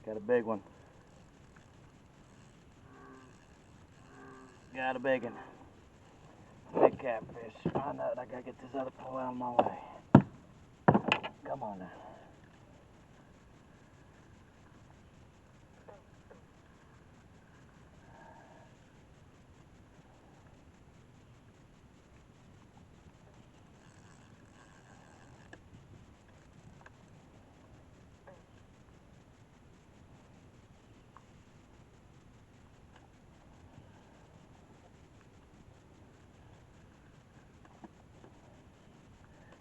Got a big one. Got a big one. Big catfish. I know it. I gotta get this other pole out of my way. Come on now.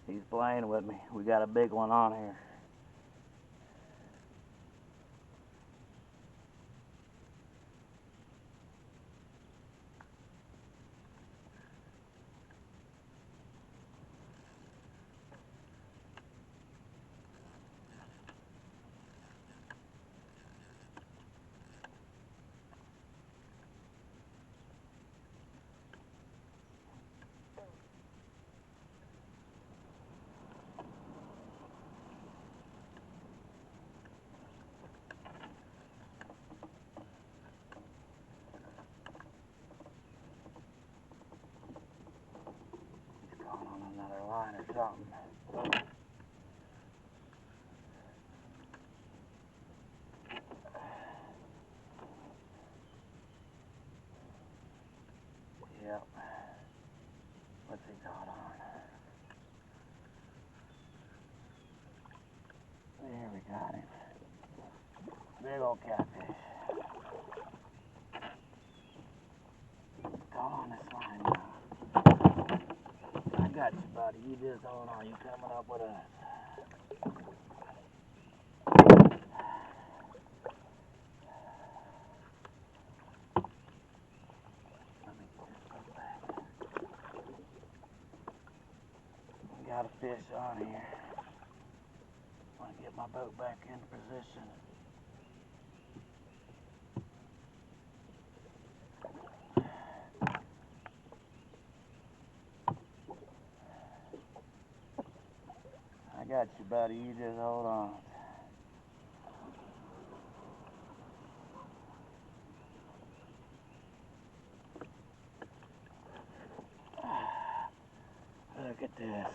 He's playing with me. We got a big one on here. On another line or something. Yep. What's he got on? There we got him. Big old catfish. Call on this line now. I got you, buddy. You just hold on. You coming up with us. Let me get this boat back. Got a fish on here. Want to get my boat back into position. I got you, buddy. You just hold on. Look at this.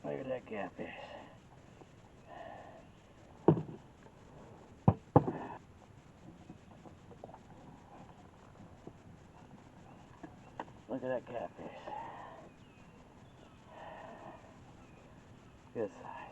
Look at that catfish. Look at that catfish. Good size.